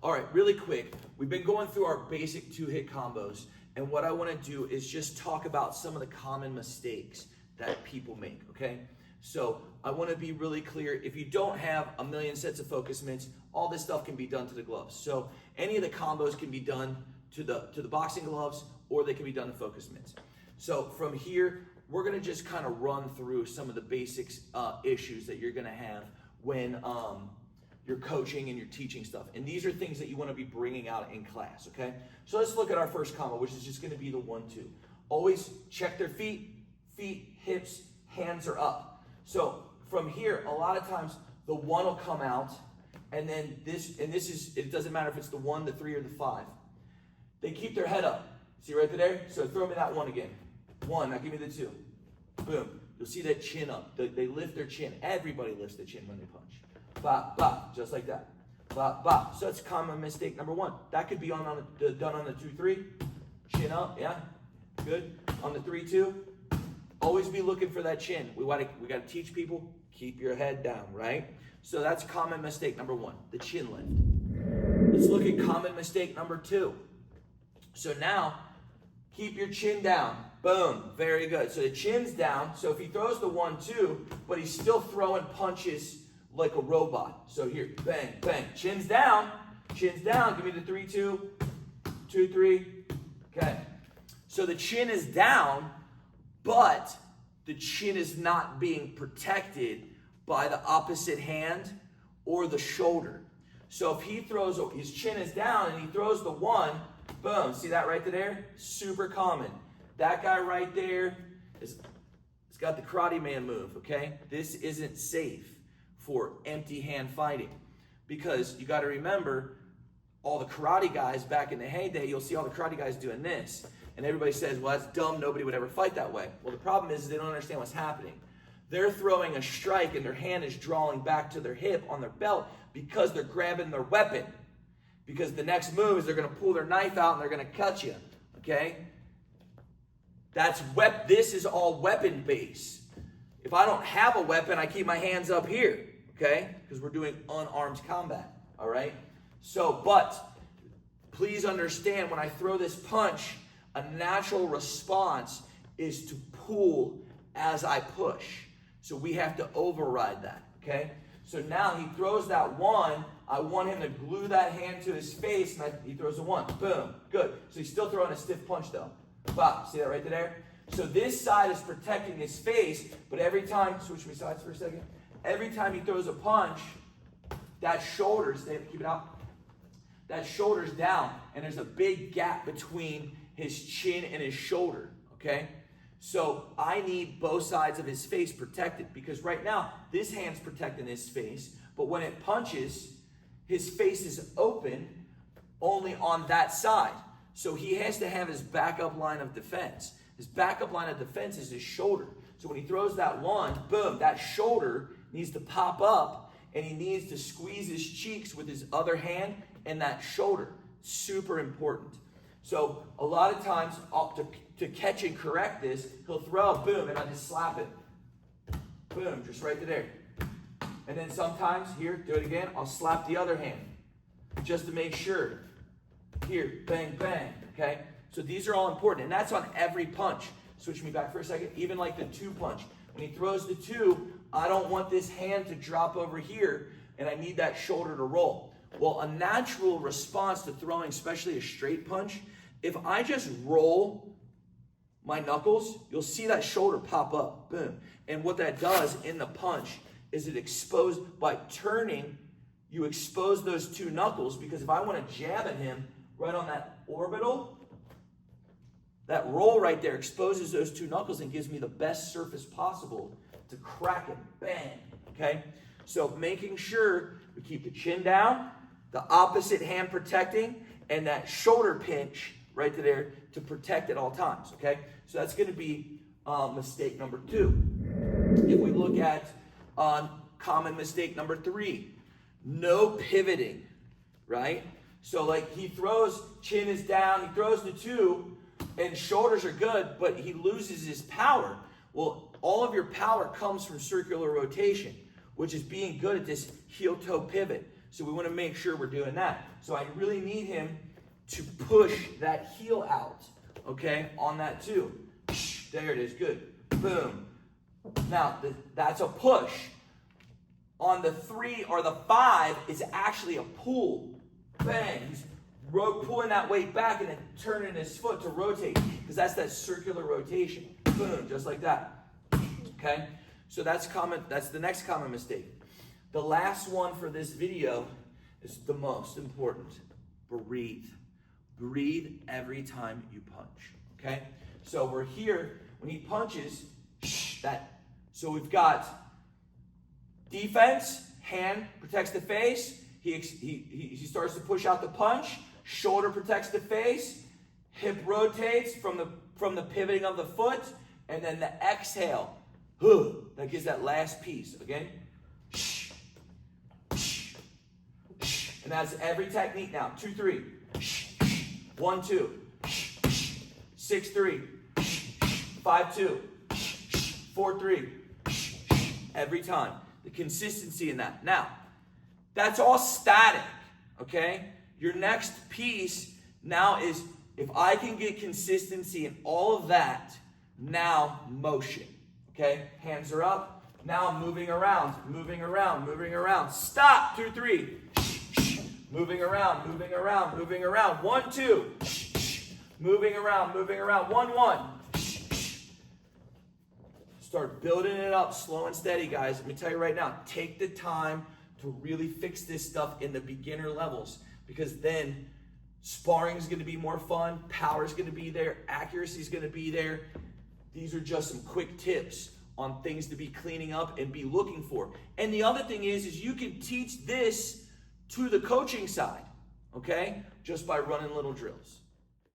All right, really quick. We've been going through our basic 2-hit combos, and what I want to do is just talk about some of the common mistakes that people make, okay? So I want to be really clear. If you don't have a million sets of focus mitts, all this stuff can be done to the gloves. So any of the combos can be done to the boxing gloves, or they can be done to focus mitts. So from here, we're going to just kind of run through some of the basics issues that you're going to have when you're coaching and you're teaching stuff. And these are things that you want to be bringing out in class, okay? So let's look at our first combo, which is just going to be the 1-2. Always check their feet, hips, hands are up. So from here, a lot of times the 1 will come out, and then this is, it doesn't matter if it's the 1, the 3, or the 5. They keep their head up. See right there? So throw me that 1 again. 1, now give me the 2. Boom. You'll see that chin up. They lift their chin. Everybody lifts the chin when they punch. Bop, bop, just like that. Bop, bop. So that's common mistake number 1. That could be done on the 2-3. Chin up, yeah? Good. On the 3-2, always be looking for that chin. We got to teach people, keep your head down, right? So that's common mistake number 1, the chin lift. Let's look at common mistake number 2. So now, keep your chin down. Boom, very good. So the chin's down. So if he throws the 1-2, but he's still throwing punches like a robot. So here, bang, bang. Chin's down. Give me the 3-2, 2-3. Okay. So the chin is down, but the chin is not being protected by the opposite hand or the shoulder. So if he throws, his chin is down and he throws the 1, boom, see that right there? Super common. That guy right there he's got the Karate Man move, okay? This isn't safe for empty hand fighting, because you got to remember, all the karate guys back in the heyday, you'll see all the karate guys doing this, and everybody says, well, that's dumb, nobody would ever fight that way. Well, the problem is they don't understand what's happening. They're throwing a strike and their hand is drawing back to their hip on their belt because they're grabbing their weapon, because the next move is they're going to pull their knife out and they're going to cut you, okay? This is all weapon based. If I don't have a weapon, I keep my hands up here, okay? Because we're doing unarmed combat, all right? So, but please understand, when I throw this punch, a natural response is to pull as I push. So we have to override that, okay? So now he throws that 1. I want him to glue that hand to his face, and he throws a 1. Boom, good. So he's still throwing a stiff punch though. Wow, see that right there? So this side is protecting his face, but every time, switch me sides for a second. Every time he throws a punch, that shoulder's, keep it out. That shoulder's down, and there's a big gap between his chin and his shoulder, okay? So I need both sides of his face protected, because right now, this hand's protecting his face, but when it punches, his face is open only on that side. So he has to have his backup line of defense. His backup line of defense is his shoulder. So when he throws that 1, boom, that shoulder needs to pop up, and he needs to squeeze his cheeks with his other hand and that shoulder. Super important. So a lot of times, to catch and correct this, he'll throw a boom, and I just slap it. Boom, just right there. And then sometimes, here, do it again, I'll slap the other hand, just to make sure. Here, bang, bang, okay? So these are all important, and that's on every punch. Switch me back for a second. Even like the 2 punch. When he throws the 2, I don't want this hand to drop over here, and I need that shoulder to roll. Well, a natural response to throwing, especially a straight punch, if I just roll my knuckles, you'll see that shoulder pop up, boom. And what that does in the punch is it exposes, by turning, you expose those 2 knuckles, because if I want to jab at him right on that orbital, that roll right there exposes those 2 knuckles and gives me the best surface possible to crack him, bang, okay? So making sure we keep the chin down, the opposite hand protecting, and that shoulder pinch right there to protect at all times, okay? So that's going to be mistake number 2. If we look at common mistake number 3, no pivoting, right? So like he throws, chin is down, he throws the 2, and shoulders are good, but he loses his power. Well, all of your power comes from circular rotation, which is being good at this heel-toe pivot. So we want to make sure we're doing that. So I really need him to push that heel out, okay, on that too. There it is, good. Boom. Now, that's a push. On the 3 or the 5, it's actually a pull. Bang. He's pulling that weight back and then turning his foot to rotate, because that's that circular rotation. Boom, just like that. Okay? So that's common. That's the next common mistake. The last one for this video is the most important. Breathe. Breathe every time you punch. Okay? So we're here. When he punches, so we've got defense, hand protects the face. He starts to push out the punch. Shoulder protects the face. Hip rotates from the pivoting of the foot, and then the exhale. That gives that last piece. Again. And that's every technique now. 2, 3. 1, 2. 6, 3. 5, 2. 4, 3. Every time. The consistency in that. Now, that's all static, okay? Your next piece now is, if I can get consistency in all of that, now motion, okay? Hands are up. Now I'm moving around, moving around, moving around. Stop, 2, 3. Moving around, moving around, moving around. 1, 2. Moving around, 1, 1. Start building it up slow and steady, guys. Let me tell you right now, take the time to really fix this stuff in the beginner levels, because then sparring is going to be more fun, power is going to be there, accuracy is going to be there. These are just some quick tips on things to be cleaning up and be looking for. And the other thing is you can teach this to the coaching side, okay? Just by running little drills.